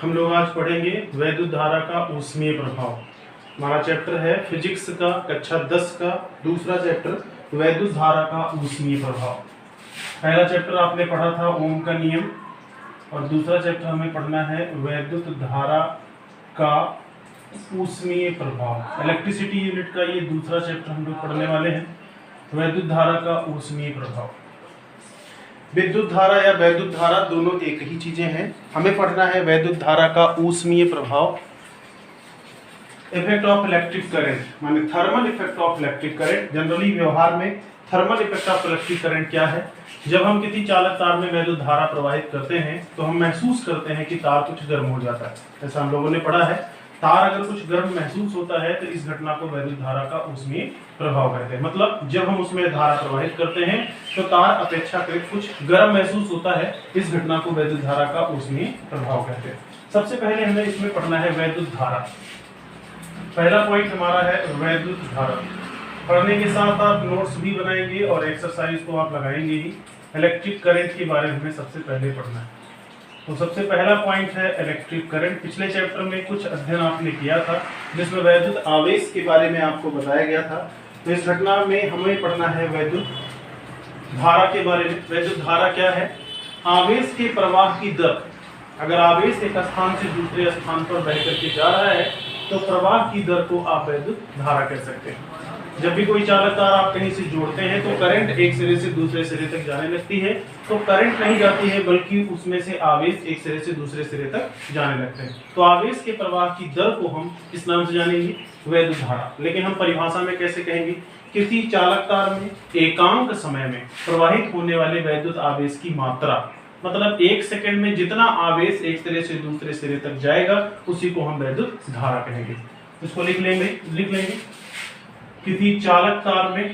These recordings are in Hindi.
हम लोग आज पढ़ेंगे वैद्युत धारा का ऊष्मीय प्रभाव। हमारा चैप्टर है फिजिक्स का कक्षा 10 का दूसरा चैप्टर वैद्युत धारा का ऊष्मीय प्रभाव। पहला चैप्टर आपने पढ़ा था ओम का नियम और दूसरा चैप्टर हमें पढ़ना है वैद्युत धारा का ऊष्मीय प्रभाव। इलेक्ट्रिसिटी यूनिट का ये दूसरा चैप्टर हम लोग पढ़ने वाले हैं, वैद्युत धारा का ऊष्मीय प्रभाव। विद्युत धारा या वैद्युत धारा दोनों एक ही चीजें हैं। हमें पढ़ना है वैद्युत धारा का ऊष्मीय प्रभाव। इफेक्ट ऑफ इलेक्ट्रिक करंट माने thermal effect of electric current. Generally व्यवहार में thermal effect of electric current क्या है? जब हम किसी चालक तार में वैद्युत धारा प्रवाहित करते हैं तो हम महसूस करते हैं कि तार कुछ गर्म हो जाता है। ऐसा हम लोगों ने पढ़ा है, तार अगर कुछ गर्म महसूस होता है तो इस घटना को वैद्युत धारा का ऊष्मीय प्रभाव कहते हैं। मतलब जब हम उसमें धारा प्रवाहित करते हैं तो तार अपेक्षाकृत कुछ गर्म महसूस होता है, इस घटना को वैद्युत धारा का ऊष्मीय प्रभाव कहते हैं। सबसे पहले हमें इसमें पढ़ना है वैद्युत धारा। पहला पॉइंट हमारा है वैद्युत धारा। पढ़ने के साथ आप नोट्स भी बनाएंगे और एक्सरसाइज को आप लगाएंगे ही। इलेक्ट्रिक करंट के बारे में हमें सबसे पहले पढ़ना है। तो सबसे पहला पॉइंट है इलेक्ट्रिक करंट। पिछले चैप्टर में कुछ अध्ययन आपने किया था जिसमें वैद्युत आवेश के बारे में आपको बताया गया था। तो इस घटना में हमें पढ़ना है वैद्युत धारा के बारे में। वैद्युत धारा क्या है? आवेश के प्रवाह की दर। अगर आवेश एक स्थान से दूसरे स्थान पर बह करके जा रहा है तो प्रवाह की दर को आप वैद्युत धारा कह सकते हैं। जब भी कोई चालक तार आप कहीं से जोड़ते हैं तो करंट एक सिरे से दूसरे सिरे तक जाने लगती है, तो करंट नहीं जाती है बल्कि उसमें से आवेश एक सिरे से दूसरे सिरे तक जाने लगते हैं। तो आवेश के प्रवाह की दर को हम किस नाम से जानेंगे? वैद्युत धारा। लेकिन हम परिभाषा में कैसे कहेंगे? किसी चालक तार में एकांक समय में प्रवाहित होने वाले वैद्युत आवेश की मात्रा, मतलब एक सेकंड में जितना आवेश एक सिरे से दूसरे सिरे तक जाएगा उसी को हम वैद्युत धारा कहेंगे। इसको लिख लेंगे। किसी चालक तार में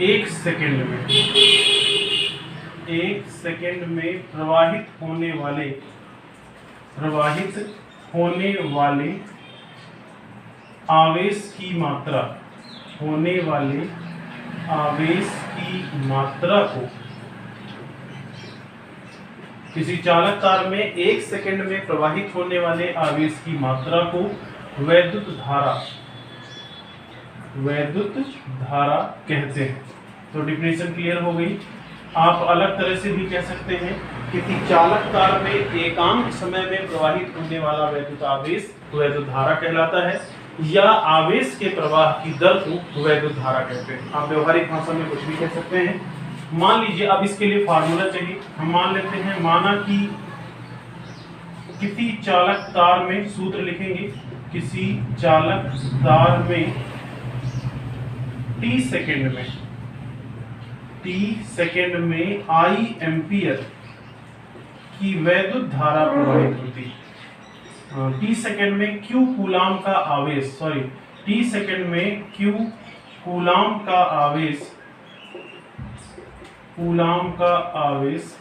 एक सेकंड में प्रवाहित होने वाले आवेश की मात्रा को किसी चालक तार में एक सेकंड में प्रवाहित होने वाले आवेश की मात्रा को वैद्युत धारा कहते हैं। तो डिफिनेशन क्लियर हो गई। आप अलग तरह से भी कह सकते हैं किसी चालक तार में एकांक समय में प्रवाहित होने वाला वैद्युत आवेश वैद्युत धारा कहलाता है, या आवेश के प्रवाह की दर को वैद्युत धारा कहते हैं। आप व्यवहारिक भाषा में कुछ भी कह सकते हैं। मान लीजिए, अब इसके लिए फार्मूला चाहिए। हम मान लेते हैं, माना कि किसी चालक तार में, सूत्र लिखेंगे, किसी चालक तार में t सेकंड में I एम्पियर की वैद्युत धारा प्रवाहित होती है। t सेकंड में q कूलाम का आवेश, t सेकंड में q कूलाम का आवेश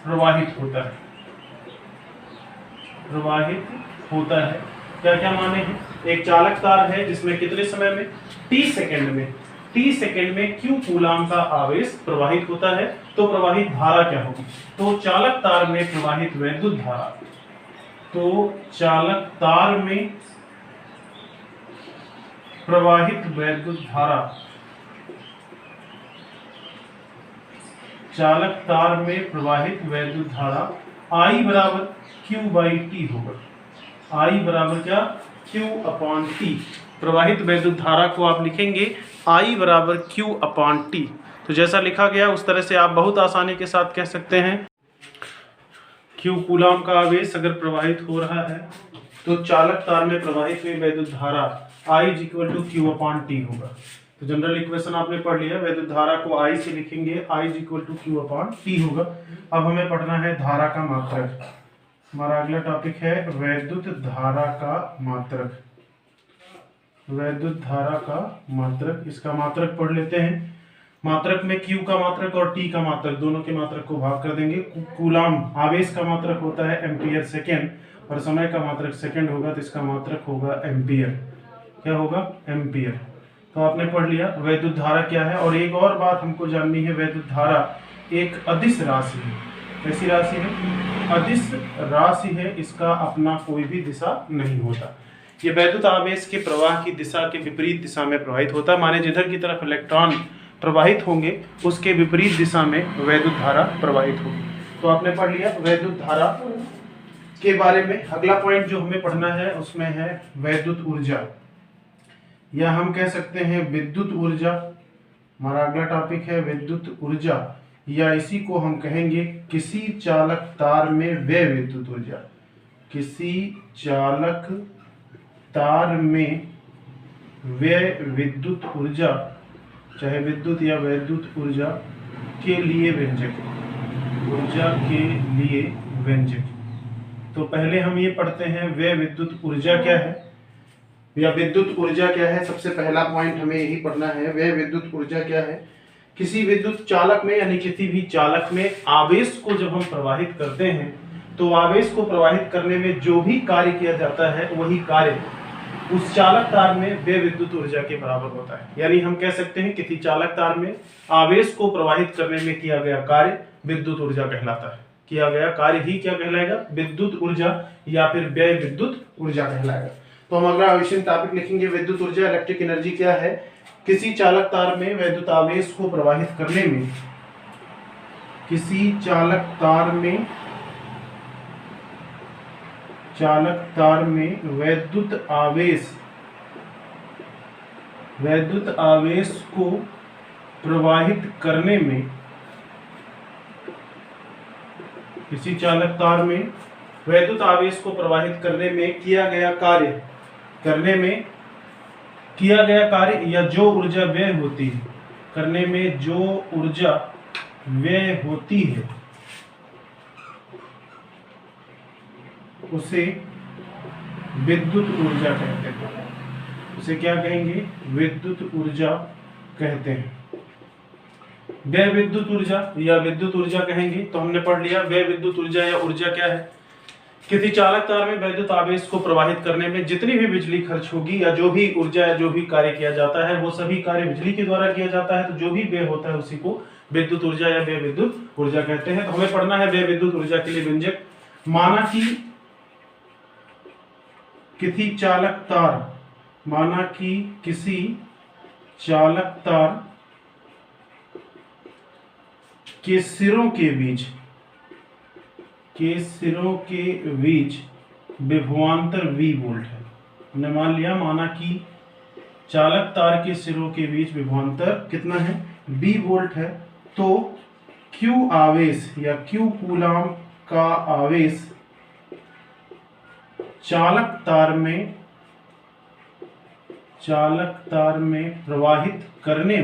प्रवाहित होता है। क्या क्या माने हैं? एक चालक तार है जिसमें कितने समय में? t सेकंड में q कूलाम का आवेश प्रवाहित होता है, तो प्रवाहित धारा क्या होगी? तो चालक तार में प्रवाहित वैद्युत धारा, चालक तार में प्रवाहित वैद्युत धारा I बराबर Q/T होगा। I बराबर क्या? Q/T। प्रवाहित वैद्युत धारा को आप लिखेंगे I बराबर Q/T। तो जैसा लिखा गया उस तरह से आप बहुत आसानी के साथ कह सकते हैं। Q कूलाम का आवेश अगर प्रवाहित हो रहा है तो चालक तार में प्रवाहित हुई वैद्युत धारा I = Q/T होगा। तो जनरल इक्वेशन आपने पढ़ लिया। वैद्युत धारा को I से लिखेंगे, I = Q/T होगा। अब हमें पढ़ना है धारा का मात्रक। हमारा अगला टॉपिक है वैद्युत धारा का मात्रक। इसका मात्रक पढ़ लेते हैं। मात्रक में Q का मात्रक और T का मात्रक, दोनों के मात्रक को भाग कर देंगे। कूलाम आवेश का मात्रक होता है एम्पियर सेकेंड और समय का मात्रक सेकेंड होगा, तो इसका मात्रक होगा एम्पियर। क्या होगा? एम्पियर। तो आपने पढ़ लिया वैद्युत धारा क्या है। और एक और बात हमको जाननी है, वैद्युत धारा एक अदिश राशि है। कैसी राशि है? अदिश राशि है, इसका अपना कोई भी दिशा नहीं होता। ये वैद्युत आवेश के प्रवाह की दिशा के विपरीत दिशा में प्रवाहित होता है। माने जिधर की तरफ इलेक्ट्रॉन प्रवाहित होंगे उसके विपरीत दिशा में वैद्युत धारा प्रवाहित होगी। तो आपने पढ़ लिया वैद्युत धारा के बारे में। अगला पॉइंट जो हमें पढ़ना है उसमें है वैद्युत ऊर्जा, या हम कह सकते हैं विद्युत ऊर्जा। हमारा अगला टॉपिक है विद्युत ऊर्जा, या इसी को हम कहेंगे किसी चालक तार में व्यय विद्युत ऊर्जा। किसी चालक तार में व्यय विद्युत ऊर्जा, चाहे विद्युत या वैद्युत ऊर्जा के लिए व्यंजक, ऊर्जा के लिए व्यंजक। तो पहले हम ये पढ़ते हैं व्यय विद्युत ऊर्जा क्या है या विद्युत ऊर्जा क्या है। सबसे पहला पॉइंट हमें यही पढ़ना है, व्यय विद्युत ऊर्जा क्या है। किसी विद्युत चालक में यानी किसी भी चालक में आवेश को जब हम प्रवाहित करते हैं तो आवेश को प्रवाहित करने में जो भी कार्य किया जाता है वही कार्य उस चालक तार में व्यय विद्युत ऊर्जा के बराबर होता है। यानी हम कह सकते हैं किसी चालक तार में आवेश को प्रवाहित करने में किया गया कार्य विद्युत ऊर्जा कहलाता है। किया गया कार्य ही क्या कहलाएगा? विद्युत ऊर्जा या फिर व्यय विद्युत ऊर्जा कहलाएगा। तो हम अगला विषय टॉपिक लिखेंगे विद्युत ऊर्जा, इलेक्ट्रिक एनर्जी क्या है। किसी चालक तार में वैद्युत आवेश को प्रवाहित करने में, किसी चालक तार में वैद्युत आवेश को प्रवाहित करने में, किसी चालक तार में वैद्युत आवेश को प्रवाहित करने में किया गया कार्य या जो ऊर्जा व्यय होती है, करने में जो ऊर्जा व्यय होती है उसे विद्युत ऊर्जा कहते हैं। उसे क्या कहेंगे? विद्युत ऊर्जा कहते हैं। व्यय विद्युत ऊर्जा या विद्युत ऊर्जा कहेंगे। तो हमने पढ़ लिया व्यय विद्युत ऊर्जा या ऊर्जा क्या है। किसी चालक तार में वैद्युत आवेश को प्रवाहित करने में जितनी भी बिजली खर्च होगी या जो भी ऊर्जा या जो भी कार्य किया जाता है वो सभी कार्य बिजली के द्वारा किया जाता है। तो जो भी व्यय होता है उसी को विद्युत ऊर्जा या व्यय विद्युत ऊर्जा कहते हैं। तो हमें पढ़ना है व्यय विद्युत ऊर्जा के लिए व्यंजक। माना कि किसी चालक तार के सिरों के बीच विभवांतर V वोल्ट है। हमने मान लिया, माना कि चालक तार के सिरों के बीच विभवांतर कितना है? V वोल्ट है। तो Q आवेश या Q कूलाम का आवेश चालक तार में प्रवाहित करने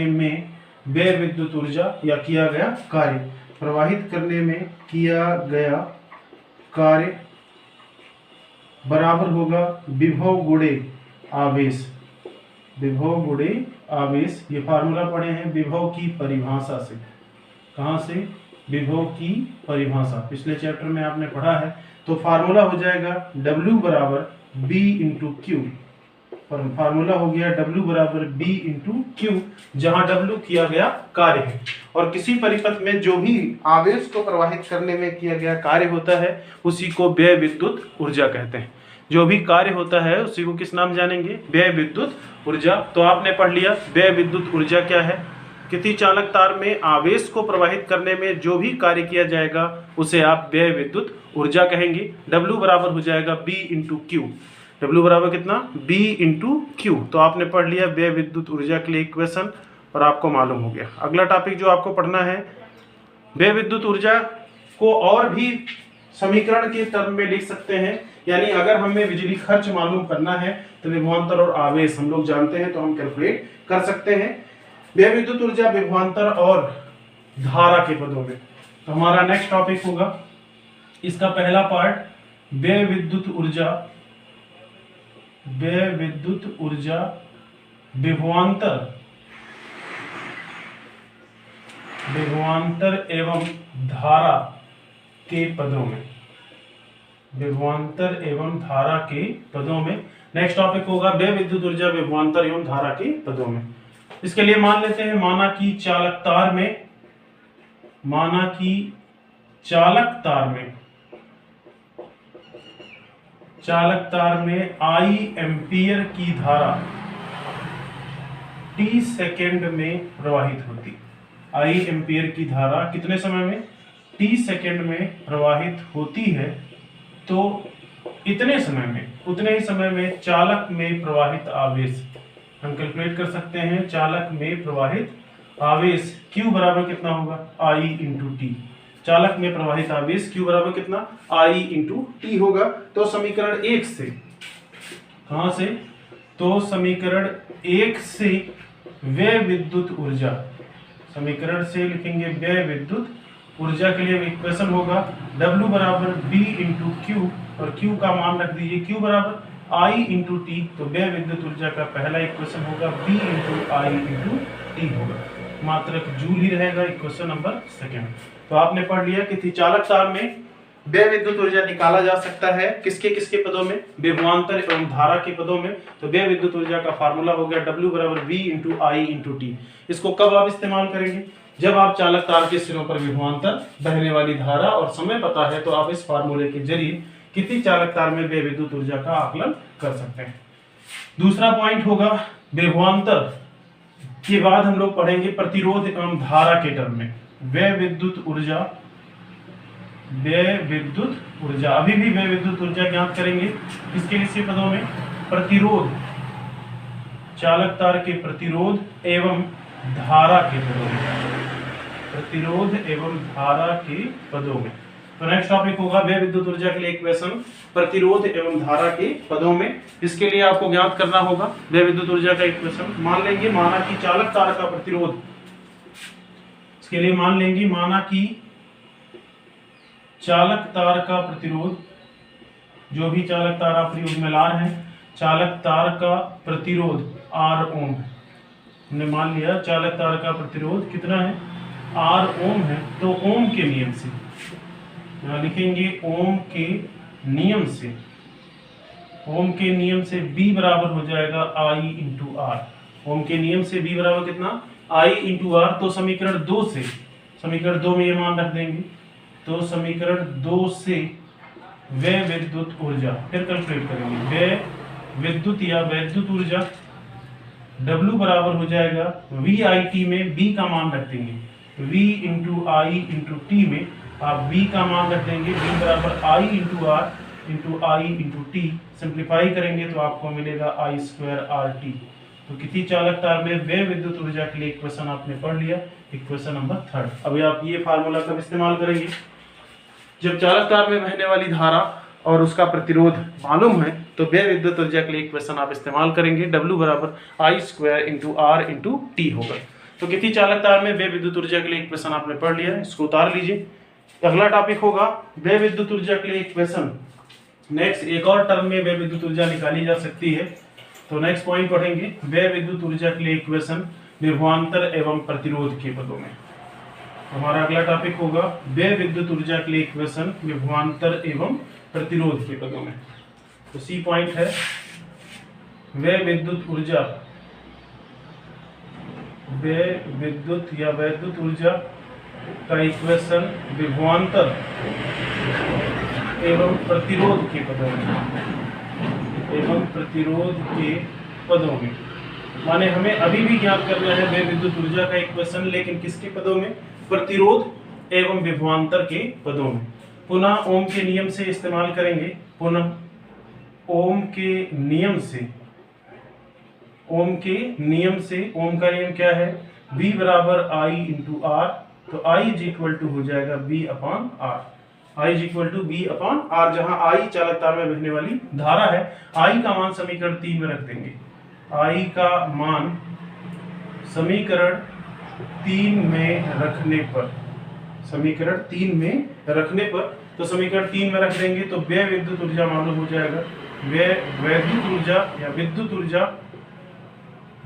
में व्यय विद्युत ऊर्जा या किया गया कार्य, प्रवाहित करने में किया गया कार्य बराबर होगा विभव गुणे आवेश। विभव गुणे आवेश, ये फार्मूला पढ़े हैं विभव की परिभाषा से। कहाँ से? विभव की परिभाषा, पिछले चैप्टर में आपने पढ़ा है। तो फार्मूला हो जाएगा W बराबर B इंटू क्यू। फार्मूला हो गया W बराबर B इंटू क्यू, जहां W किया गया कार्य है। और किसी परिपथ में जो भी आवेश को प्रवाहित करने में किया गया कार्य होता है उसी को व्यय विद्युत ऊर्जा कहते हैं। जो भी कार्य होता है उसी को किस नाम जानेंगे? व्यय विद्युत ऊर्जा। तो आपने पढ़ लिया व्यय विद्युत ऊर्जा क्या है। किसी चालक तार में आवेश को प्रवाहित करने में जो भी कार्य किया जाएगा उसे आप व्यय विद्युत ऊर्जा कहेंगे। W बराबर हो जाएगा B इंटू क्यू। W बराबर कितना? B into Q. तो आपने पढ़ लिया व्यय विद्युत ऊर्जा के लिए इक्वेशन और आपको मालूम हो गया। अगला टॉपिक जो आपको पढ़ना है, व्यय विद्युत ऊर्जा को और भी समीकरण के टर्म में लिख सकते हैं। यानी अगर हमें बिजली खर्च मालूम करना है तो विभवांतर और आवेश हम लोग जानते हैं तो हम कैलकुलेट कर सकते हैं। व्यय विद्युत ऊर्जा विभवांतर और धारा के पदों में। तो हमारा नेक्स्ट टॉपिक होगा इसका पहला पार्ट व्यय विद्युत ऊर्जा विभवांतर एवं धारा के पदों में। विभवांतर एवं धारा के पदों में नेक्स्ट टॉपिक होगा व्यय विद्युत ऊर्जा विभवांतर एवं धारा के पदों में। इसके लिए मान लेते हैं माना कि चालक तार में आई एम्पियर की धारा t सेकेंड में प्रवाहित होती। आई एम्पियर की धारा कितने समय में? t सेकेंड में प्रवाहित होती है। तो उतने ही समय में चालक में प्रवाहित आवेश हम कैलकुलेट कर सकते हैं। चालक में प्रवाहित आवेश Q बराबर कितना होगा? I into T. चालक में प्रवाहित आवेश Q बराबर कितना? I इंटू टी होगा। तो समीकरण 1 से, कहां से? तो समीकरण 1 से व्यय विद्युत ऊर्जा, समीकरण से लिखेंगे व्यय विद्युत ऊर्जा के लिए इक्वेशन होगा W बराबर B इंटू क्यू, और Q का मान रख दीजिए Q बराबर I इंटू टी। तो व्यय विद्युत ऊर्जा का पहला इक्वेशन होगा B into I into T होगा, मात्रक जूल ही रहेगा इक्वेशन नंबर सेकेंड। तो आपने पढ़ लिया कि चालक तार में व्यय विद्युत ऊर्जा निकाला जा सकता है किसके किसके पदों में? विभवांतर एवं धारा के पदों में। तो व्यय विद्युत ऊर्जा का फार्मूला हो गया W बराबर V into I into T. इसको कब आप इस्तेमाल करेंगे? जब आप चालक तार के सिरों पर विभवांतर, बहने वाली धारा और समय पता है, तो आप इस फार्मूले के जरिए किसी चालक तार में व्यय विद्युत ऊर्जा का आकलन कर सकते हैं। दूसरा पॉइंट होगा विभवांतर के बाद हम लोग पढ़ेंगे प्रतिरोध एवं धारा के टर्म में। व्यय विद्युत ऊर्जा, अभी भी व्यय विद्युत ऊर्जा ज्ञात करेंगे किसके किसके पदों में? प्रतिरोध, चालक तार के प्रतिरोध एवं धारा के पदों में, प्रतिरोध एवं धारा के पदों में। तो नेक्स्ट टॉपिक होगा व्यय विद्युत ऊर्जा के लिए इक्वेशन प्रतिरोध एवं धारा के पदों में। इसके लिए आपको ज्ञात करना होगा व्यय विद्युत ऊर्जा का इक्वेशन। मान लेंगे माना कि चालक तार का प्रतिरोध, इसके लिए मान लेंगे माना कि चालक तार का प्रतिरोध, जो भी चालक तार आप प्रयोग में ला रहे हैं, चालक तार का प्रतिरोध R ओम है। हमने मान लिया चालक तार का प्रतिरोध कितना है? R ओम है। तो ओम के नियम से यहाँ लिखेंगे ओम के नियम से B बराबर हो जाएगा I इंटू आर। ओम के नियम से B बराबर कितना? I into R. तो समीकरण 2 से, समीकरण 2 में ये मान रख देंगे। तो समीकरण 2 से व्यय विद्युत ऊर्जा फिर कैलकुलेट करेंगे। व्यय विद्युत या वैद्युत ऊर्जा W बराबर हो जाएगा VIT में B का मान रख देंगे। V into I into T में आप B का मान रख देंगे। B बराबर I into R into I into T. Simplify करेंगे तो आपको मिलेगा I स्क्वायर RT। तो किसी चालक तार में व्यय विद्युत ऊर्जा के लिए इक्वेशन आपने पढ़ लिया, इक्वेशन नंबर 3। अभी आप ये फार्मूला कब इस्तेमाल करेंगे? जब चालक तार में बहने वाली धारा और उसका प्रतिरोध मालूम है, तो व्यय विद्युत ऊर्जा के लिए इक्वेशन आप इस्तेमाल करेंगे। W बराबर I square into R into T होगा। तो किसी चालक तार में व्यय विद्युत ऊर्जा के लिए इक्वेशन आपने पढ़ लिया है, इसको उतार लीजिए। अगला टॉपिक होगा व्यय विद्युत ऊर्जा के लिए इक्वेशन। नेक्स्ट एक और टर्म में व्यय विद्युत ऊर्जा निकाली जा सकती है। तो नेक्स्ट पॉइंट पढ़ेंगे व्यय विद्युत ऊर्जा के लिए इक्वेशन विभवांतर एवं प्रतिरोध के पदों में। हमारा अगला टॉपिक होगा व्यय विद्युत ऊर्जा के लिए इक्वेशन विभवांतर एवं प्रतिरोध के पदों में। तो सी पॉइंट है व्यय विद्युत ऊर्जा, व्यय विद्युत या वैद्युत ऊर्जा का इक्वेशन विभवांतर एवं प्रतिरोध के पदों में, माने हमें अभी भी ज्ञात करना है व्यय विद्युत ऊर्जा का इक्वेशन, लेकिन किसके पदों में? प्रतिरोध एवं विभवांतर के पदों में। पुनः ओम के नियम से इस्तेमाल करेंगे। पुनः ओम के नियम से, ओम का नियम क्या है? V बराबर I इंटू आर। तो I इज इक्वल टू हो जाएगा V upon R. I is equal to V upon R, जहां I चालक तार में बहने वाली धारा है। I का मान समीकरण 3 में रख देंगे। I का मान समीकरण 3 में रखने पर, समीकरण 3 में रखने पर, तो समीकरण 3 में रख देंगे तो व्यय विद्युत ऊर्जा मालूम हो जाएगा। व्यय वैद्युत ऊर्जा या विद्युत ऊर्जा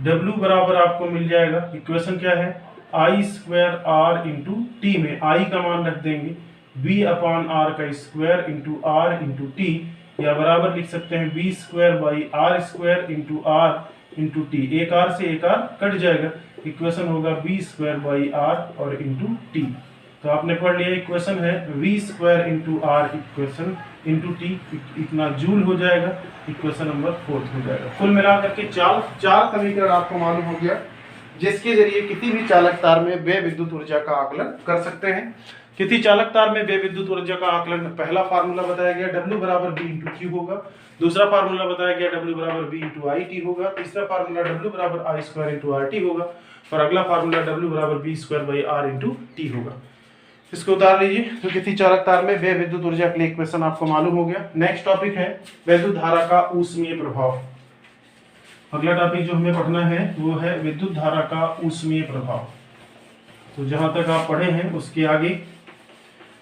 W बराबर आपको मिल जाएगा। इक्वेशन क्या है? I square R into T में I का मान रख देंगे V अपॉन R का square into R into T, या बराबर लिख सकते हैं V square by R square into R into T, एक आर से एक आर कट जाएगा, इक्वेशन होगा v स्क्वायर बाई आर और इंटू टी। तो आपने पढ़ लिया इक्वेशन है v square into R equation into T, इतना जूल हो जाएगा, इक्वेशन नंबर 4 हो जाएगा। कुल मिलाकर के चार समीकरण आपको मालूम हो गया, जिसके जरिए किसी भी चालक तार में व्यय विद्युत ऊर्जा का आकलन कर सकते हैं। किसी चालक तार में व्यय विद्युत ऊर्जा का आकलन, पहला फार्मूला बताया गया W बराबर B इंटू Q होगा, दूसरा फार्मूला बताया गया W बराबर B इंटू IT होगा, तीसरा फार्मूला W बराबर I स्क्वायर इंटू RT होगा और अगला फार्मूला W बराबर B square by R into T होगा। इसको उतार लीजिए। तो किसी चालक तार में व्यय विद्युत ऊर्जा के लिए इक्वेशन आपको मालूम हो गया। नेक्स्ट टॉपिक है विद्युत धारा का ऊष्मीय प्रभाव। अगला टॉपिक जो हमें पढ़ना है वो है विद्युत धारा का ऊष्मीय प्रभाव। तो जहां तक आप पढ़े हैं उसके आगे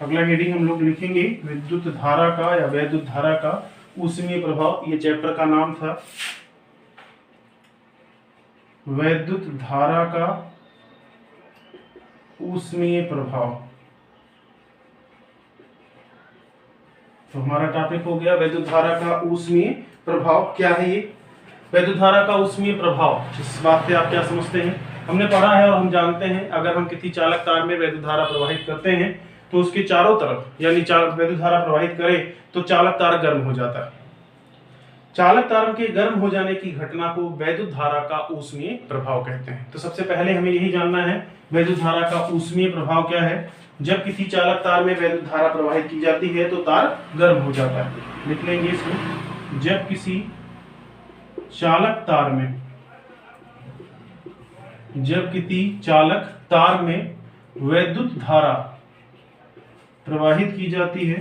अगला हेडिंग हम लोग लिखेंगे विद्युत धारा का या वैद्युत धारा का ऊष्मीय प्रभाव। ये चैप्टर का नाम था वैद्युत धारा का ऊष्मीय प्रभाव। तो हमारा टॉपिक हो गया वैद्युत धारा का ऊष्मीय प्रभाव। क्या है ये वैद्युत धारा का ऊष्मीय प्रभाव? इस बात से आप क्या समझते हैं? हमने पढ़ा है और हम जानते हैं अगर हम किसी चालक तार में वैद्युत धारा प्रवाहित करते हैं तो उसके चारों तरफ यानी वैद्युत धारा प्रवाहित करें तो चालक तार गर्म हो जाता है। चालक तार के गर्म हो जाने की घटना को वैद्युत धारा का ऊष्मीय प्रभाव कहते हैं। तो सबसे पहले हमें यही जानना है वैद्युत धारा का ऊष्मीय प्रभाव क्या है। जब किसी चालक तार में वैद्युत धारा प्रवाहित की जाती है तो तार गर्म हो जाता है। लिख लेंगे इसको, जब किसी चालक तार में वैद्युत धारा प्रवाहित की जाती है,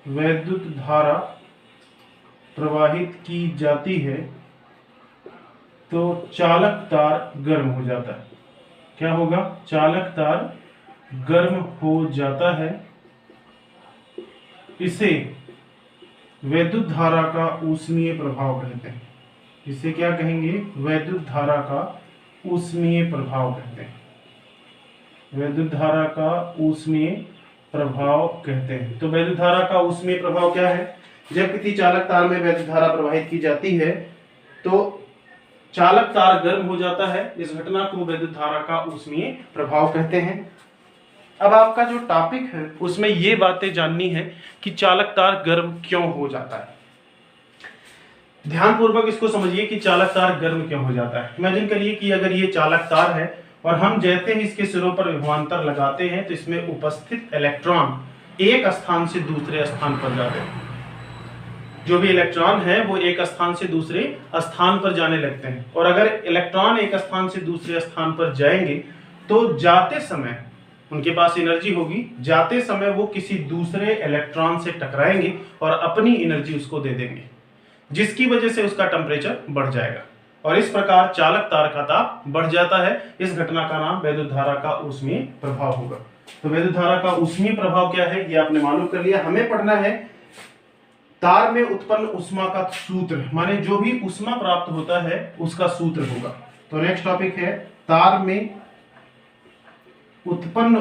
वैद्युत धारा प्रवाहित की जाती है तो चालक तार गर्म हो जाता है। क्या होगा? चालक तार गर्म हो जाता है। इसे वैद्युत धारा का ऊष्मीय प्रभाव कहते हैं। इसे क्या कहेंगे? वैद्युत धारा का ऊष्मीय प्रभाव कहते हैं। वैद्युत धारा का ऊष्मीय प्रभाव कहते हैं। तो वैद्युत धारा का ऊष्मीय प्रभाव क्या है? जब किसी चालक तार में वैद्युत धारा प्रवाहित की जाती है तो चालक तार गर्म हो जाता है। इस घटना को वैद्युत धारा का ऊष्मीय प्रभाव कहते हैं। अब आपका जो टॉपिक है उसमें ये बातें जाननी है कि चालक तार गर्म क्यों हो जाता है। ध्यानपूर्वक इसको समझिए कि चालक तार गर्म क्यों हो जाता है। इमेजिन करिए कि अगर ये चालक तार है और हम जैसे ही इसके सिरों पर विभवांतर लगाते हैं तो इसमें उपस्थित इलेक्ट्रॉन एक स्थान से दूसरे स्थान पर जाते हैं। जो भी इलेक्ट्रॉन है वो एक स्थान से दूसरे स्थान पर जाने लगते हैं और अगर इलेक्ट्रॉन एक स्थान से दूसरे स्थान पर जाएंगे तो जाते समय उनके पास एनर्जी होगी, जाते समय वो किसी दूसरे इलेक्ट्रॉन से टकराएंगे और अपनी एनर्जी उसको दे देंगे, जिसकी वजह से उसका टेम्परेचर बढ़ जाएगा और इस प्रकार चालक तार का ताप बढ़ जाता है। इस घटना का नाम वैद्युत धारा का ऊष्मीय प्रभाव होगा। तो वैद्युत धारा का ऊष्मीय प्रभाव क्या है ये आपने मालूम कर लिया। हमें पढ़ना है तार में उत्पन्न ऊष्मा का सूत्र, माने जो भी ऊष्मा प्राप्त होता है उसका सूत्र होगा। तो नेक्स्ट टॉपिक है तार में उत्पन्न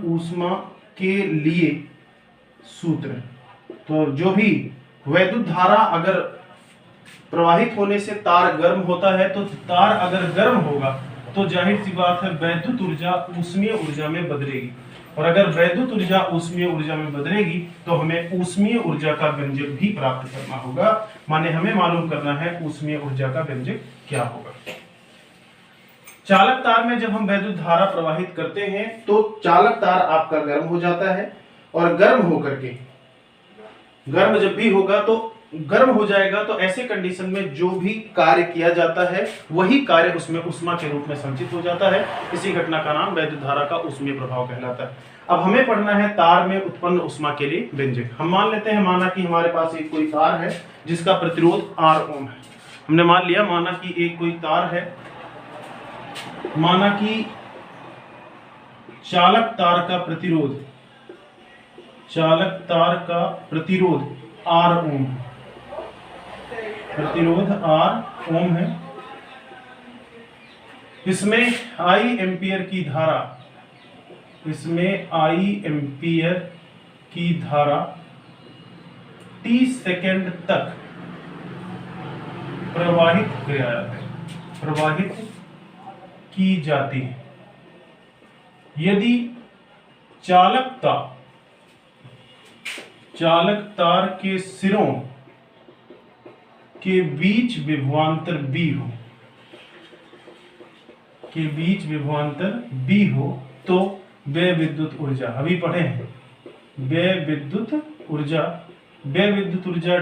ऊष्मा के लिए सूत्र। तो जो भी वैद्युत धारा अगर प्रवाहित होने से तार गर्म होता है तो तार अगर गर्म होगा तो जाहिर सी बात है वैद्युत ऊर्जा ऊष्मीय ऊर्जा में बदलेगी और अगर वैद्युत ऊर्जा ऊष्मीय ऊर्जा में बदलेगी तो हमें ऊष्मीय ऊर्जा का व्यंजक भी प्राप्त करना होगा। माने हमें मालूम करना है ऊष्मीय ऊर्जा का व्यंजक क्या होगा। चालक तार में जब हम वैद्युत धारा प्रवाहित करते हैं तो चालक तार आपका गर्म हो जाता है और गर्म होकर के गर्म जब भी होगा तो गर्म हो जाएगा तो ऐसे कंडीशन में जो भी कार्य किया जाता है वही कार्य उसमें ऊष्मा के रूप में संचित हो जाता है। इसी घटना का नाम वैद्युत धारा का ऊष्मीय प्रभाव कहलाता है। अब हमें पढ़ना है तार में उत्पन्न ऊष्मा के लिए व्यंजक। हम मान लेते हैं, माना कि हमारे पास एक कोई तार है जिसका प्रतिरोध R ओम है। हमने मान लिया, माना कि एक कोई तार है, माना कि चालक तार का प्रतिरोध R ओम, प्रतिरोध R ओम है। इसमें I एम्पियर की धारा t सेकेंड तक प्रवाहित की जाती है यदि चालक तार के सिरों के बीच विभवांतर B हो तो व्यय विद्युत ऊर्जा, अभी पढ़े हैं, व्यय विद्युत ऊर्जा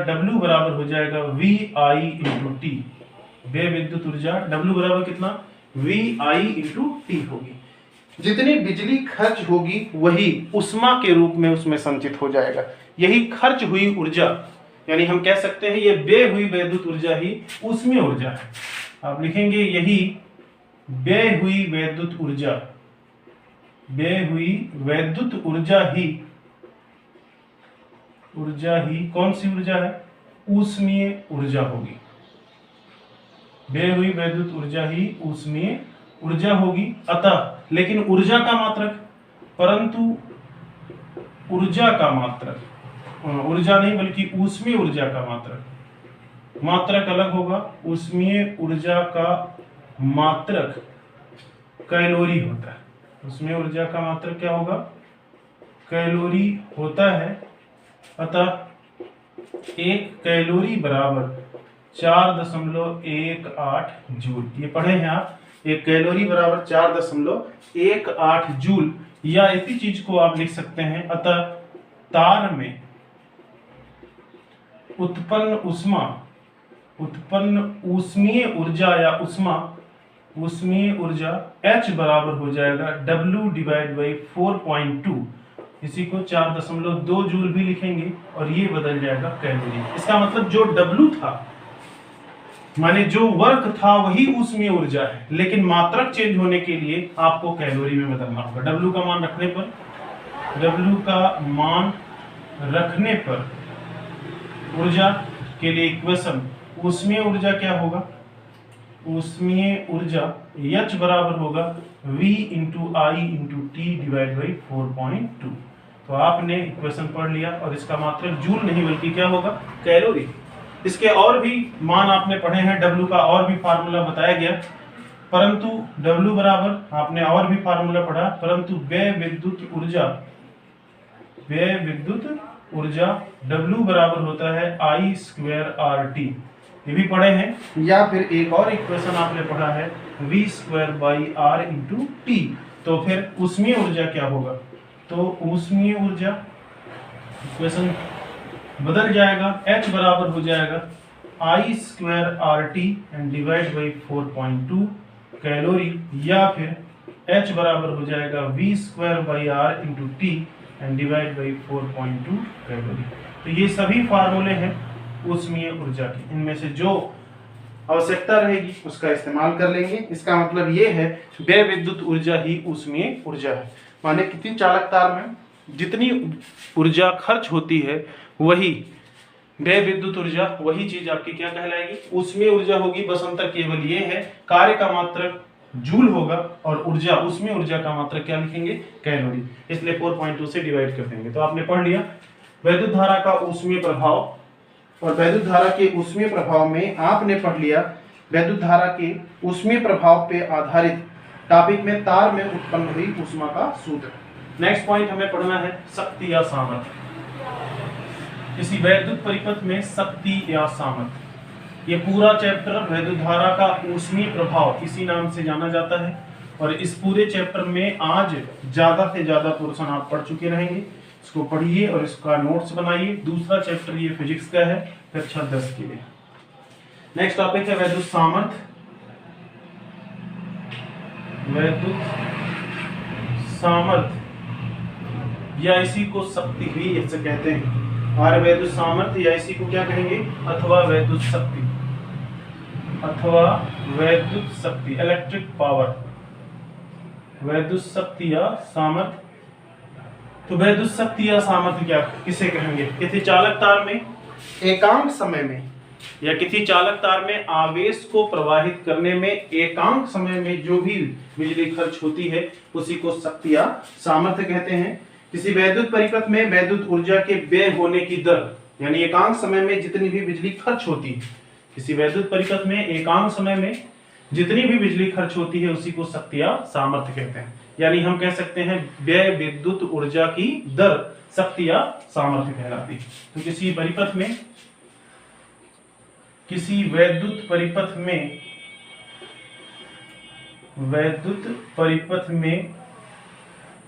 W बराबर हो जाएगा VI इंटू टी। व्यय विद्युत ऊर्जा W बराबर कितना, VI इंटू टी होगी। जितनी बिजली खर्च होगी वही उष्मा के रूप में उसमें संचित हो जाएगा। यही खर्च हुई ऊर्जा, यानी हम कह सकते हैं ये व्यय हुई विद्युत ऊर्जा ही ऊष्मीय ऊर्जा है। आप लिखेंगे यही व्यय हुई विद्युत ऊर्जा ही कौन सी ऊर्जा है, ऊष्मीय ऊर्जा होगी। व्यय हुई विद्युत ऊर्जा ही ऊष्मीय ऊर्जा होगी। अतः लेकिन ऊर्जा का मात्रक, परंतु ऊर्जा नहीं बल्कि ऊष्मीय ऊर्जा का मात्रक अलग होगा। ऊष्मीय ऊर्जा का मात्रक कैलोरी होता है। ऊष्मीय ऊर्जा का मात्रक क्या होगा, कैलोरी होता है। अतः 1 कैलोरी बराबर 4.18 जूल, ये पढ़े हैं आप। 1 कैलोरी बराबर 4.18 जूल, या इसी चीज को आप लिख सकते हैं। अतः तार में उत्पन्न ऊष्मीय ऊर्जा या ऊष्मीय ऊर्जा H बराबर हो जाएगा W डिवाइड बाई 4.2, इसी को 4.2 जूल भी लिखेंगे और ये बदल जाएगा कैलोरी। इसका मतलब जो W था, माने जो वर्क था वही ऊष्मीय ऊर्जा है, लेकिन मात्रक चेंज होने के लिए आपको कैलोरी में बदलना होगा। W का मान रखने पर ऊर्जा के लिए इक्वेशन, ऊष्मीय ऊर्जा क्या होगा, ऊष्मीय ऊर्जा H बराबर होगा V into I into T divide by 4.2। तो आपने इक्वेशन पढ़ लिया और इसका मात्रक जूल नहीं बल्कि क्या होगा, कैलोरी। इसके और भी मान आपने पढ़े हैं, W का और भी फार्मूला बताया गया, परंतु W बराबर आपने और भी फार्मूला पढ़ा, परंतु व्यय विद्युत ऊर्जा W बराबर होता है I स्क्वायर RT, ये भी पढ़े हैं। या फिर एक और इक्वेशन आपने पढ़ा है V square by R into T. तो फिर ऊष्मीय ऊर्जा क्या होगा, तो ऊष्मीय ऊर्जा इक्वेशन बदल जाएगा, H बराबर हो जाएगा I square RT and divide by 4.2 calorie, या फिर H बराबर हो जाएगा V square by R into T and divide by 4.2 calorie. तो ये सभी फार्मूले हैं ऊष्मीय ऊर्जा की, इनमें से जो आवश्यकता रहेगी उसका इस्तेमाल कर लेंगे। इसका मतलब ये है व्यय विद्युत ऊर्जा ही ऊष्मीय ऊर्जा है, माने किसी चालक तार में जितनी ऊर्जा खर्च होती है वही व्यय विद्युत ऊर्जा, वही चीज आपकी क्या कहलाएगी, ऊष्मीय ऊर्जा होगी। बस अंतर केवल ये है, कार्य का मात्रक जूल होगा और ऊर्जा, ऊष्मीय ऊर्जा का मात्रक क्या लिखेंगे, कैलोरी, इसलिए 4.2 से डिवाइड कर देंगे। तो आपने पढ़ लिया वैद्युत धारा का ऊष्मीय प्रभाव, और वैद्युत धारा के ऊष्मीय प्रभाव में आपने पढ़ लिया वैद्युत धारा के ऊष्मीय प्रभाव पे आधारित टॉपिक में तार में उत्पन्न हुई ऊष्मा का सूत्र। नेक्स्ट पॉइंट हमें पढ़ना है शक्ति या सामर्थ्य। किसी वैद्युत परिपथ में शक्ति या सामर्थ्य, ये पूरा चैप्टर वैद्युत धारा का ऊष्मीय प्रभाव इसी नाम से जाना जाता है। और इस पूरे चैप्टर में आज ज्यादा से ज्यादा पोर्शन आप पढ़ चुके रहेंगे, इसको पढ़िए और इसका नोट्स बनाइए। दूसरा चैप्टर ये फिजिक्स का है, कक्षा 10 के लिए। नेक्स्ट टॉपिक है वैद्युत सामर्थ्य। वैद्युत सामर्थ्य या इसी को शक्ति भी ऐसे कहते हैं, और वैद्युत सामर्थ्य या इसी को क्या कहेंगे, अथवा वैद्युत शक्ति, इलेक्ट्रिक पावर, वैद्युत शक्ति या सामर्थ्य। तो वैद्युत शक्ति या सामर्थ्य क्या किसे कहेंगे, किसी चालक तार में एकांक समय में या किसी चालक तार में आवेश को प्रवाहित करने में एकांक समय में जो भी बिजली खर्च होती है उसी को शक्ति या सामर्थ्य कहते हैं। किसी वैद्युत परिपथ में वैद्युत ऊर्जा के व्यय होने की दर, यानी एकांक समय में जितनी भी बिजली खर्च होती है किसी वैद्युत परिपथ में एकांक समय में जितनी भी बिजली खर्च होती है उसी को शक्ति या सामर्थ्य कहते हैं। यानी हम कह सकते हैं व्यय विद्युत ऊर्जा की दर शक्ति या सामर्थ्य कहलाती है। तो किसी वैद्युत परिपथ में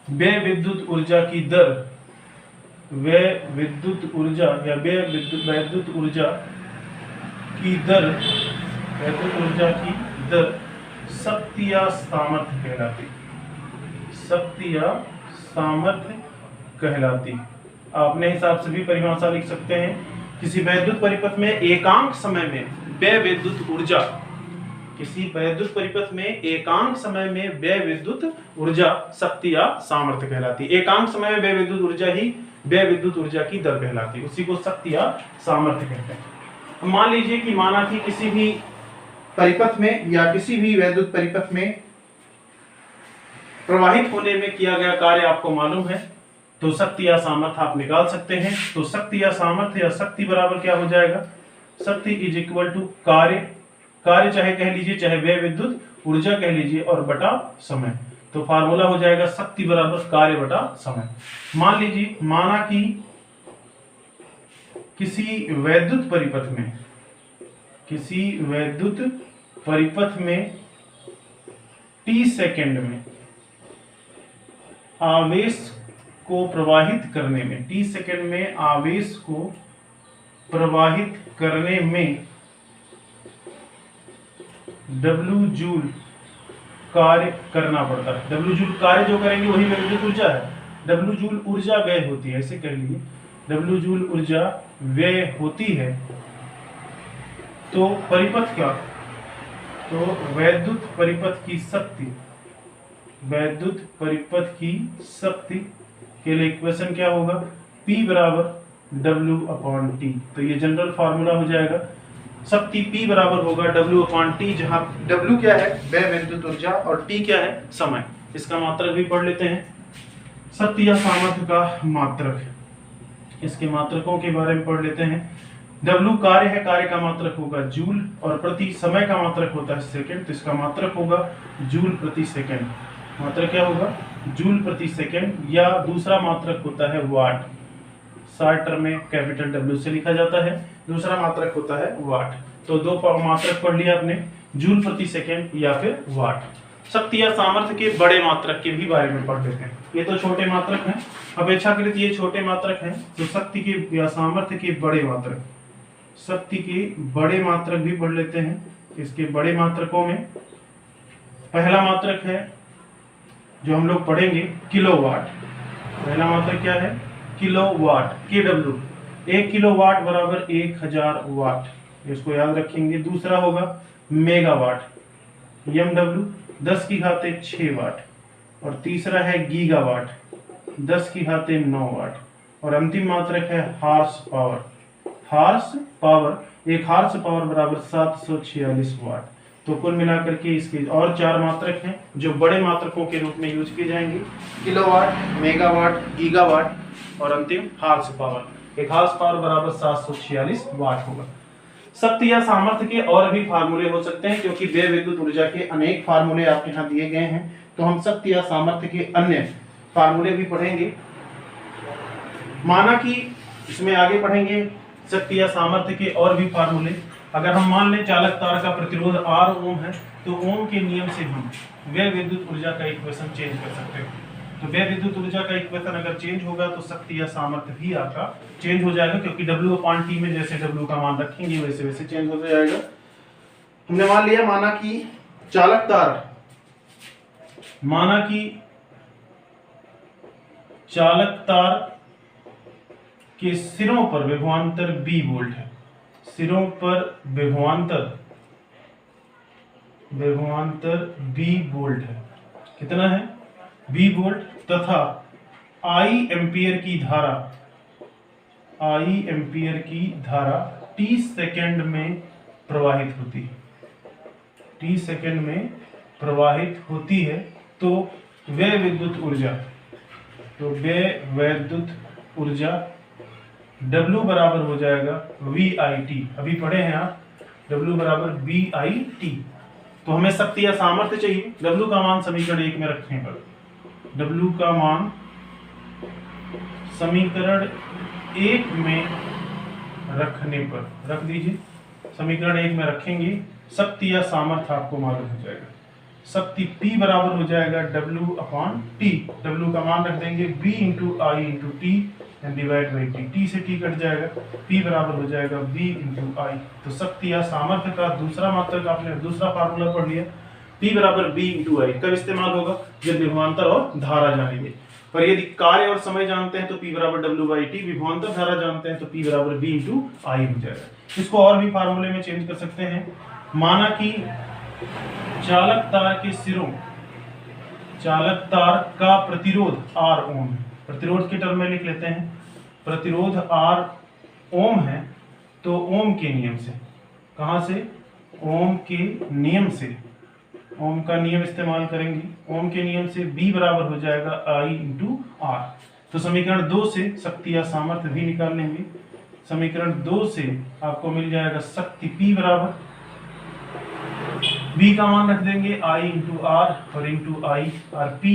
व्यय विद्युत ऊर्जा की दर वैद्युत ऊर्जा की दर शक्ति या सामर्थ्य कहलाती। आप अपने हिसाब से भी परिभाषा लिख सकते हैं। किसी वैद्युत परिपथ में एकांक समय में व्यय विद्युत ऊर्जा शक्ति या सामर्थ्य कहलाती। एकांक समय में व्यय विद्युत ऊर्जा ही व्यय विद्युत ऊर्जा की दर कहलाती, उसी को शक्ति या सामर्थ्य कहते हैं। मान लीजिए कि माना कि किसी भी परिपथ में या किसी भी वैद्युत परिपथ में प्रवाहित होने में किया गया कार्य आपको मालूम है, तो शक्ति या सामर्थ्य आप निकाल सकते हैं। तो शक्ति या सामर्थ्य या शक्ति बराबर क्या हो जाएगा, शक्ति इज इक्वल टू कार्य चाहे कह लीजिए चाहे व्यय विद्युत ऊर्जा कह लीजिए और बटा समय। तो फार्मूला हो जाएगा शक्ति बराबर कार्य बटा समय। मान लीजिए माना कि किसी वैद्युत परिपथ में t सेकंड में आवेश को प्रवाहित करने में W जूल कार्य करना पड़ता है। W जूल कार्य जो करेंगे वही विद्युत ऊर्जा है। W जूल ऊर्जा व्यय होती है, ऐसे कह लीजिए W जूल ऊर्जा व्यय होती है। तो परिपथ का वैद्युत परिपथ की शक्ति के लिए इक्वेशन क्या होगा, P बराबर W/T। तो ये जनरल फार्मूला हो जाएगा। शक्ति P बराबर होगा W/T, जहां W क्या है व्यय विद्युत ऊर्जा और T क्या है समय। इसका मात्रक भी पढ़ लेते हैं। शक्ति या सामर्थ्य का मात्रक, इसके मात्रकों के बारे में पढ़ लेते हैं। W कार्य है, कार्य का मात्रक होगा जूल और प्रति समय का मात्रक होता है सेकंड, तो इसका मात्रक होगा जूल प्रति सेकंड। मात्रक क्या होगा, जूल प्रति सेकंड, या दूसरा मात्रक होता है वाट। शॉर्ट टर्म में कैपिटल W से लिखा जाता है, दूसरा मात्रक होता है वाट। तो दो मात्रक पढ़ लिया आपने, जूल प्रति सेकंड या फिर वाट। शक्ति या सामर्थ्य के बड़े मात्रक के भी बारे में पढ़ लेते हैं। ये तो छोटे मात्रक हैं, अपेक्षाकृत ये छोटे मात्रक हैं। तो शक्ति के या सामर्थ्य के बड़े मात्रक, शक्ति के बड़े मात्रक भी पढ़ लेते हैं। इसके बड़े मात्रकों में पहला मात्रक है जो हम लोग पढ़ेंगे किलोवाट। पहला मात्रक क्या है, किलोवाट, KW। 1 किलोवाट बराबर 1000 वाट, इसको याद रखेंगे। दूसरा होगा मेगावाट, MW 10⁻6 वाट। और तीसरा है गीगावाट, 10⁻9 वाट। और अंतिम मात्रक है हॉर्स पावर। एक हॉर्स पावर बराबर 746 वाट। तो कुल मिलाकर के इसके और 4 मात्रक हैं जो बड़े मात्रकों के रूप में यूज किए जाएंगे, किलोवाट, मेगावाट, गीगावाट और अंतिम हॉर्स पावर। एक हॉर्स पावर बराबर 746 वाट होगा। शक्ति या सामर्थ्य के और भी फार्मूले हो सकते हैं, क्योंकि व्यय विद्युत ऊर्जा के अनेक फार्मूले आपके यहाँ दिए गए हैं। तो हम शक्ति या सामर्थ्य के अन्य फार्मूले भी पढ़ेंगे। माना कि इसमें आगे पढ़ेंगे शक्ति या सामर्थ्य के और भी फार्मूले। अगर हम मान लें चालक तार का प्रतिरोध R ओम है, तो ओम के नियम से हम व्यय विद्युत ऊर्जा का इक्वेशन चेंज कर सकते हैं। तो व्यय विद्युत ऊर्जा का इक्वेशन अगर चेंज होगा तो शक्ति या सामर्थ्य भी आपका चेंज हो जाएगा, क्योंकि W/T में जैसे W का मान रखेंगे वैसे वैसे चेंज हो जाएगा। हमने मान लिया, माना कि चालक तार के सिरों पर विभवांतर B वोल्ट है। सिरों पर विभवांतर B वोल्ट है। कितना है, B वोल्ट। तथा I एम्पियर की धारा T सेकंड में प्रवाहित होती है। तो व्यय विद्युत ऊर्जा W बराबर हो जाएगा VIT। अभी पढ़े हैं आप W बराबर BIT। तो हमें शक्ति या सामर्थ्य चाहिए। W का मान समीकरण 1 में रखने पर, W का मान समीकरण 1 में रखने पर रख दीजिए। समीकरण 1 में रखेंगे, शक्ति या सामर्थ्य आपको मालूम हो जाएगा। शक्ति P बराबर हो जाएगा W/T। W का मान रख देंगे B × I × T and divide by T। T से T कट जाएगा, P बराबर हो जाएगा B × I। तो शक्ति या सामर्थ्य का दूसरा मात्रक आपने दूसरा फार्मूला पढ़ लिया, P बराबर B × I। कब इस्तेमाल होगा? जब विभवांतर और धारा जानेंगे। पर यदि कार्य और समय जानते हैं तो P बराबर W/T, विभवांतर धारा जानते हैं तो P बराबर B × I हो जाएगा। इसको और भी फार्मूले में चेंज कर सकते हैं। माना कि चालक तार के सिरों, चालक तार का प्रतिरोध R ओम है। प्रतिरोध के टर्म में लिख लेते हैं, प्रतिरोध R ओम है। तो ओम के नियम से, कहां से? ओम के नियम से, ओम का नियम इस्तेमाल करेंगे। ओम के नियम से B बराबर हो जाएगा I × R। तो समीकरण 2 से शक्ति या सामर्थ्य भी निकाल लेंगे। समीकरण 2 से आपको मिल जाएगा शक्ति P बराबर, B का मान रख देंगे I × R और × I, और P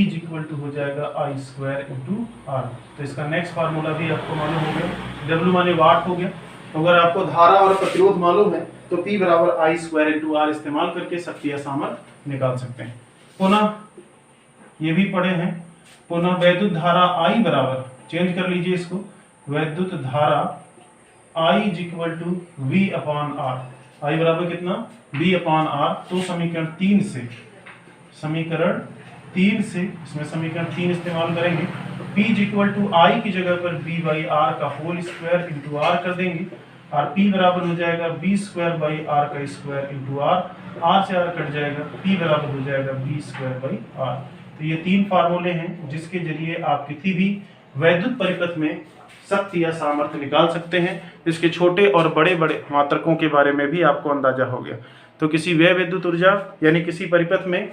हो जाएगा I² × R। तो इसका नेक्स्ट फार्मूला भी आपको मालूम हो गया। W माने वाट हो गया। तो अगर आपको धारा और प्रतिरोध मालूम है तो P बराबर I² × R इस्तेमाल करके शक्ति या सामर्थ्य निकाल सकते हैं। पुनः ये भी पढ़े हैं। पुनः वैद्युत धारा I बराबर, चेंज कर लीजिए इसको, वैद्युत धारा I V/R। I बराबर कितना? V/R। तो समीकरण 3 से, समीकरण 3 से, इसमें समीकरण 3 इस्तेमाल करेंगे। P I की जगह पर B/R का होल स्क्वायर इंटू R कर देंगे, और P बराबर हो जाएगा B²/R का स्क्वायर इंटू R। R से R कट जाएगा, P बराबर हो जाएगा B²/R। तो ये 3 फार्मूले हैं जिसके जरिए आप किसी भी वैद्युत परिपथ में शक्ति या सामर्थ्य निकाल सकते हैं। इसके छोटे और बड़े बड़े मात्रकों के बारे में भी आपको अंदाजा हो गया। तो किसी व्यय विद्युत ऊर्जा यानी किसी परिपथ में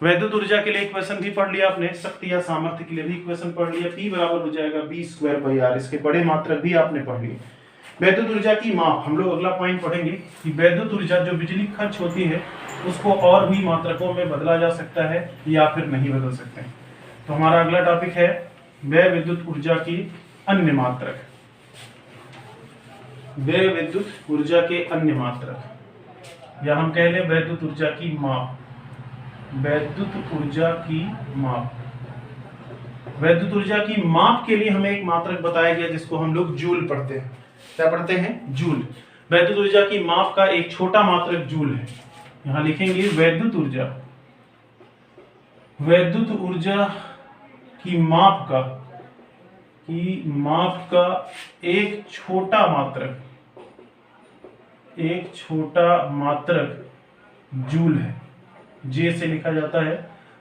वैद्युत ऊर्जा के लिए इक्वेशन भी पढ़ लिया आपने, शक्ति या सामर्थ्य के लिए भी इक्वेशन पढ़ लिया। P बराबर हो जाएगा B²/R। इसके बड़े मात्रक भी आपने पढ़ लिए। वैद्युत ऊर्जा की माप, हम लोग अगला पॉइंट पढ़ेंगे कि वैद्युत ऊर्जा जो बिजली खर्च होती है उसको और भी मात्रकों में बदला जा सकता है या फिर नहीं बदल सकते हैं। तो हमारा अगला टॉपिक है व्यय विद्युत ऊर्जा की अन्य मात्रक। व्यय विद्युत ऊर्जा के अन्य मात्रक, या हम कह लें वैद्युत ऊर्जा की माप। वैद्युत ऊर्जा की माप, वैद्युत ऊर्जा की माप के लिए हमें एक मात्रक बताया गया जिसको हम लोग जूल पढ़ते हैं। क्या पढ़ते हैं? जूल। वैद्युत ऊर्जा की माप का एक छोटा मात्रक जूल है। यहां लिखेंगे वैद्युत ऊर्जा, वैद्युत ऊर्जा की माप का एक छोटा मात्रक, एक छोटा मात्रक जूल है। J से लिखा जाता है,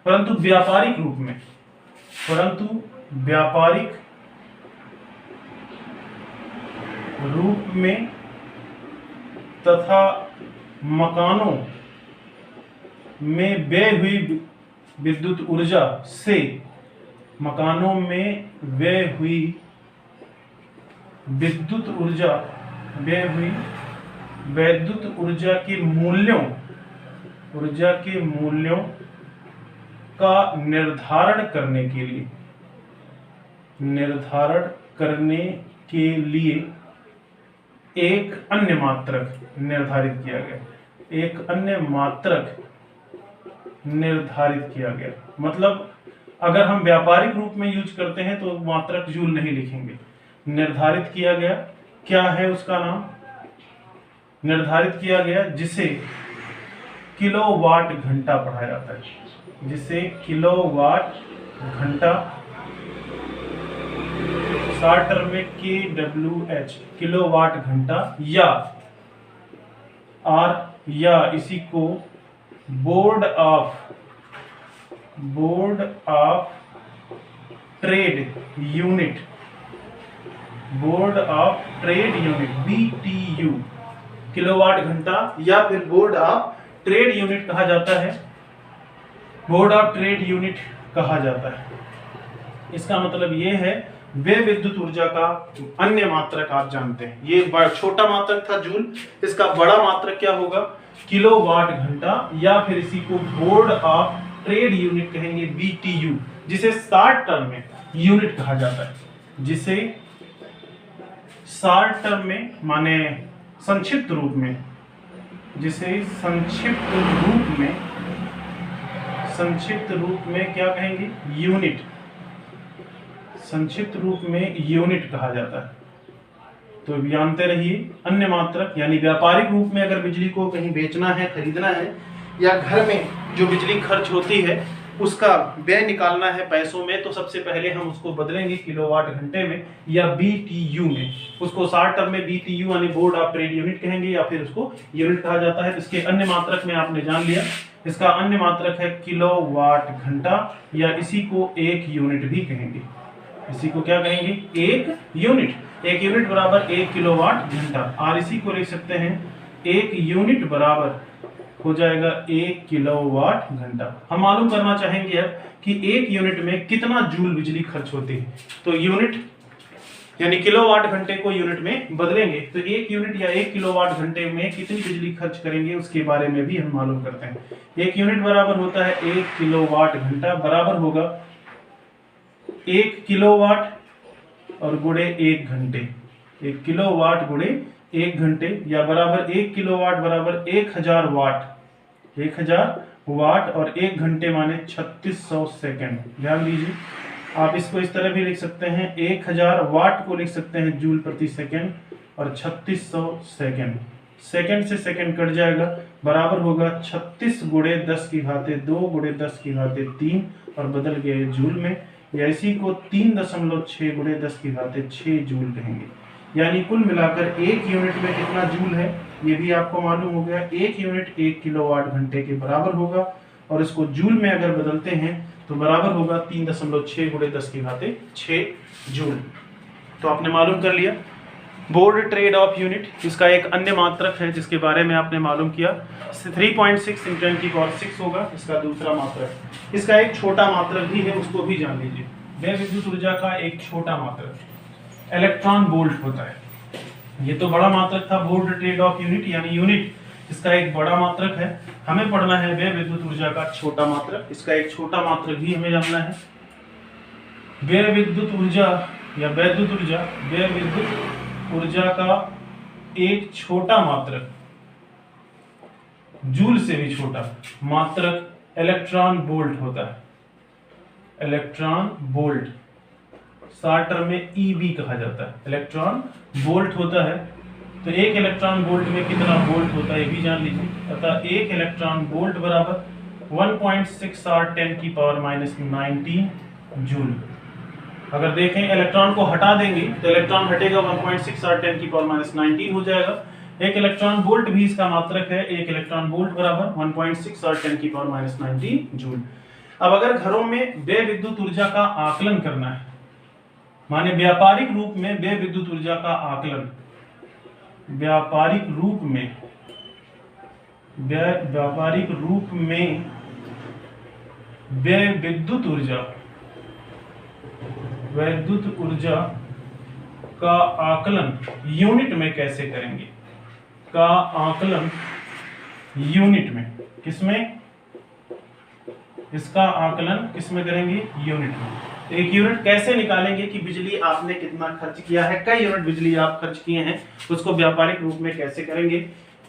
परंतु व्यापारिक रूप में, परंतु व्यापारिक रूप में तथा मकानों में व्यय हुई विद्युत ऊर्जा से, मकानों में व्यय हुई विद्युत ऊर्जा, व्यय हुई वैद्युत ऊर्जा के मूल्यों, ऊर्जा के मूल्यों का निर्धारण करने के लिए, निर्धारण करने के लिए एक अन्य मात्रक निर्धारित किया गया। एक अन्य मात्रक निर्धारित किया गया, मतलब अगर हम व्यापारिक रूप में यूज करते हैं तो मात्रक जूल नहीं लिखेंगे। निर्धारित किया गया, क्या है उसका नाम? निर्धारित किया गया जिसे किलोवाट घंटा पढ़ा जाता है, जिसे किलोवाट घंटा, शॉर्ट टर्म में KWH, किलोवाट घंटा, या R, या इसी को board of trade unit, board of trade unit BTU, kilowatt घंटा या फिर बोर्ड ऑफ ट्रेड यूनिट कहा जाता है, बोर्ड ऑफ ट्रेड यूनिट कहा जाता है। इसका मतलब यह है वे विद्युत ऊर्जा का अन्य मात्रक आप जानते हैं, ये छोटा मात्रक था जूल, इसका बड़ा मात्रक क्या होगा, किलोवाट घंटा, या फिर इसी को बोर्ड ऑफ ट्रेड यूनिट कहेंगे, BTU, जिसे शॉर्ट टर्म में यूनिट कहा जाता है, जिसे शॉर्ट टर्म में माने संक्षिप्त रूप में, जिसे संक्षिप्त रूप में क्या कहेंगे, यूनिट, संक्षिप्त रूप में यूनिट कहा जाता है। तो जानते रहिए, अन्य मात्रक यानी व्यापारिक रूप में अगर बिजली को कहीं बेचना है, खरीदना है, या घर में जो बिजली खर्च होती है उसका व्यय निकालना है पैसों में, तो सबसे पहले हम उसको बदलेंगे किलोवाट घंटे में या BTU में। उसको शॉर्ट टर्म में BTU यानी बोर्ड ऑफ ट्रेड यूनिट कहेंगे, या फिर उसको यूनिट कहा जाता है। इसके अन्य मात्रक में आपने जान लिया, इसका अन्य मात्रक है किलोवाट घंटा, या इसी को एक यूनिट भी कहेंगे। इसी को क्या कहेंगे, एक यूनिट। एक यूनिट बराबर 1 किलोवाट घंटा, और इसी को लिख सकते हैं 1 यूनिट बराबर हो जाएगा 1 किलोवाट घंटा। हम मालूम करना चाहेंगे अब कि 1 यूनिट में कितना जूल बिजली खर्च होती है। तो यूनिट यानी किलोवाट घंटे को यूनिट में बदलेंगे, तो 1 यूनिट या 1 किलोवाट घंटे में कितनी बिजली खर्च करेंगे उसके बारे में भी हम मालूम करते हैं। 1 यूनिट बराबर होता है 1 किलोवाट घंटा, बराबर होगा 1 किलोवाट और गुणे 1 घंटे, 1 किलोवाट गुणे 1 घंटे, या बराबर 1 किलोवाट बराबर 1000 वाट, 1000 वाट, और 1 घंटे माने 3600 सेकंड। ध्यान दीजिए, आप इसको इस तरह भी लिख सकते हैं, 1000 वाट को लिख सकते हैं जूल प्रति सेकंड, और 3600 सेकंड, सेकंड से सेकंड कट जाएगा, बराबर होगा 36 गुणे 10 की घाते 2 गुणे 10 की घाते 3, और बदल गए जूल में, या इसी को 3.6 गुणे 10 की घाते 6 जूल कहेंगे। यानी कुल मिलाकर 1 यूनिट में कितना जूल है ये भी आपको मालूम हो गया। 1 यूनिट 1 किलोवाट घंटे के बराबर होगा, और इसको जूल में अगर बदलते हैं तो बराबर होगा 3.6 गुणे 10 की घाते 6 जूल। तो आपने मालूम कर लिया बोर्ड ट्रेड ऑफ यूनिट, इसका एक अन्य मात्रक है जिसके बारे में आपने मालूम किया। 3.6 × 10⁻⁶ होगा इसका दूसरा मात्रक। इसका एक छोटा मात्रक भी है, उसको भी जान लीजिए। व्यय विद्युत ऊर्जा का एक छोटा मात्रक इलेक्ट्रॉन वोल्ट होता है। ये तो बड़ा मात्रक था बोर्ड ट्रेड ऑफ यूनिट यानी यूनिट, इसका एक बड़ा मात्रक है। हमें पढ़ना है व्यय विद्युत ऊर्जा का छोटा मात्रक, इसका एक छोटा मात्रक भी हमें जानना है। व्यय विद्युत ऊर्जा या वैद्युत ऊर्जा, व्यय विद्युत ऊर्जा का एक छोटा मात्रक, जूल से भी छोटा मात्रक इलेक्ट्रॉन वोल्ट होता है। इलेक्ट्रॉन वोल्ट शॉर्ट टर्म में EV कहा जाता है। इलेक्ट्रॉन वोल्ट होता है, तो एक इलेक्ट्रॉन वोल्ट में कितना वोल्ट होता है ये भी जान लीजिए। अतः एक इलेक्ट्रॉन वोल्ट बराबर 1.6 × 10⁻⁹ जूल। अगर देखें इलेक्ट्रॉन को हटा देंगे तो इलेक्ट्रॉन हटेगा 1.6 × 10⁻⁹ हो जाएगा। एक इलेक्ट्रॉन वोल्ट भी इसका मात्रक है। एक इलेक्ट्रॉन वोल्ट बराबर 1.6 × 10⁻⁹ जूल। अब अगर घरों में व्यय विद्युत ऊर्जा का आकलन करना है, माने व्यापारिक रूप में व्यय विद्युत ऊर्जा का आकलन, व्यापारिक रूप में व्यय विद्युत ऊर्जा का आकलन यूनिट में कैसे करेंगे? का आकलन यूनिट में, किसमें? इसका आकलन किसमें करेंगे? यूनिट में। एक यूनिट कैसे निकालेंगे कि बिजली आपने कितना खर्च किया है, कई यूनिट बिजली आप खर्च किए हैं, उसको व्यापारिक रूप में कैसे करेंगे?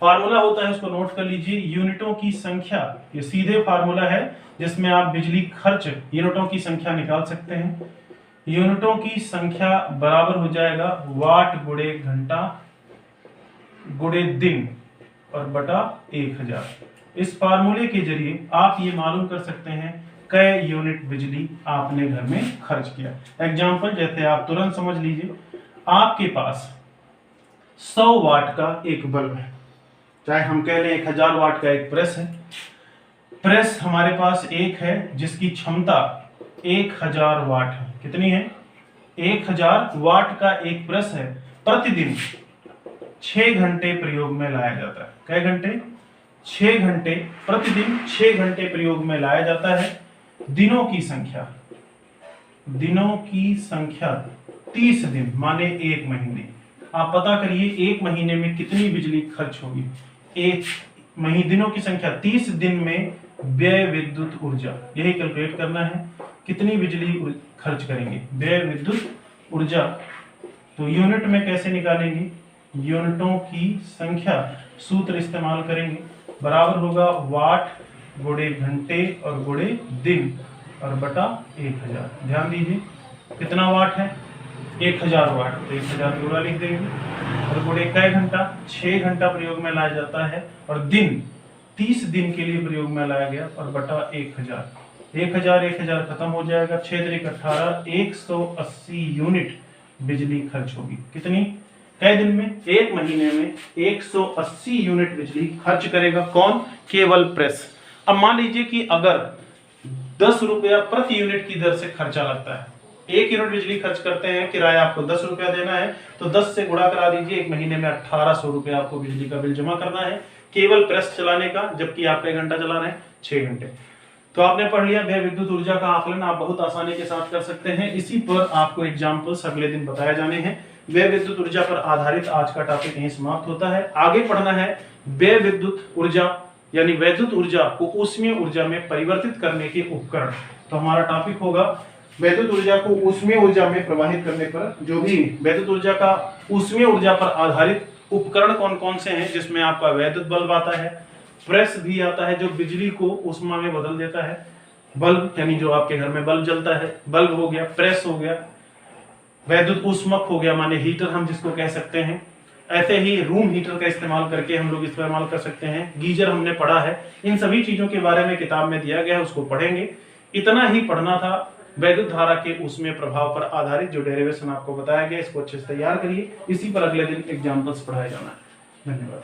फार्मूला होता है, उसको नोट कर लीजिए। यूनिटों की संख्या, ये सीधे फार्मूला है जिसमें आप बिजली खर्च यूनिटों की संख्या निकाल सकते हैं। यूनिटों की संख्या बराबर हो जाएगा वाट गुणे घंटा गुणे दिन और बटा 1000। इस फार्मूले के जरिए आप ये मालूम कर सकते हैं कई यूनिट बिजली आपने घर में खर्च किया। एग्जाम्पल जैसे आप तुरंत समझ लीजिए, आपके पास 100 वाट का एक बल्ब है, चाहे हम कह लें 1000 वाट का एक प्रेस है। प्रेस हमारे पास एक है जिसकी क्षमता 1000 वाट है। कितनी है? 1000 वाट का एक प्रेस है। प्रतिदिन 6 घंटे प्रयोग में लाया जाता है। कै घंटे? 6 घंटे। प्रतिदिन 6 घंटे प्रयोग में लाया जाता है। दिनों की संख्या 30 दिन माने 1 महीने। आप पता करिए 1 महीने में कितनी बिजली खर्च होगी। एक महीने दिनों की संख्या 30 दिन में व्यय विद्युत ऊर्जा, यही कैलकुलेट करना है कितनी बिजली खर्च करेंगे। व्यय विद्युत ऊर्जा तो यूनिट में कैसे निकालेंगे, यूनिटों की संख्या सूत्र इस्तेमाल करेंगे, बराबर होगा वाट गुणे घंटे और गुणे दिन और बटा 1000। ध्यान दीजिए कितना वाट है, 1000 वाट, तो 1000 पूरा लिख देंगे और गुणे कै घंटा, 6 घंटा प्रयोग में लाया जाता है और दिन 30 दिन के लिए प्रयोग में लाया गया और बटा 1000। 1000 खत्म हो जाएगा, 6 त्रिक 18, 180 यूनिट बिजली खर्च होगी। कितनी, कै दिन में, 1 महीने में 180 यूनिट बिजली खर्च करेगा। कौन, केवल प्रेस। अब मान लीजिए कि अगर 10 रुपया प्रति यूनिट की दर से खर्चा लगता है, 1 यूनिट बिजली खर्च करते हैं, किराया आपको 10 रुपया देना है, तो 10 से गुणा करा दीजिए, 1 महीने में 1800 रुपया आपको बिजली का बिल जमा करना है केवल प्रेस चलाने का, जबकि आप कई घंटा चला रहे हैं, 6 घंटे। तो आपने पढ़ लिया व्यय विद्युत ऊर्जा का आकलन आप बहुत आसानी के साथ कर सकते हैं। इसी पर आपको एग्जाम्पल्स अगले दिन बताए जाने हैं। व्यय विद्युत ऊर्जा पर आधारित आज का टॉपिक यहीं समाप्त होता है। आगे पढ़ना है व्यय विद्युत ऊर्जा यानी वैद्युत ऊर्जा को ऊष्मीय ऊर्जा में परिवर्तित करने के उपकरण। तो हमारा टॉपिक होगा वैद्युत ऊर्जा को ऊष्मीय ऊर्जा में प्रवाहित करने पर जो भी वैद्युत ऊर्जा का ऊष्मीय ऊर्जा पर आधारित उपकरण कौन कौन से हैं, जिसमें आपका वैद्युत बल्ब आता है, प्रेस भी आता है जो बिजली को ऊष्मा में बदल देता है, बल्ब यानी जो आपके घर में बल्ब जलता है, बल्ब हो गया, प्रेस हो गया, वैद्युत ऊष्मक हो गया माने हीटर हम जिसको कह सकते हैं। ऐसे ही रूम हीटर का इस्तेमाल करके हम लोग इस्तेमाल कर सकते हैं, गीजर हमने पढ़ा है। इन सभी चीजों के बारे में किताब में दिया गया है, उसको पढ़ेंगे। इतना ही पढ़ना था वैद्युत धारा के ऊष्मीय प्रभाव पर आधारित जो डेरिवेशन आपको बताया गया, इसको अच्छे से तैयार करिए। इसी पर अगले दिन एग्जाम्पल्स पढ़ाया जाना है। धन्यवाद।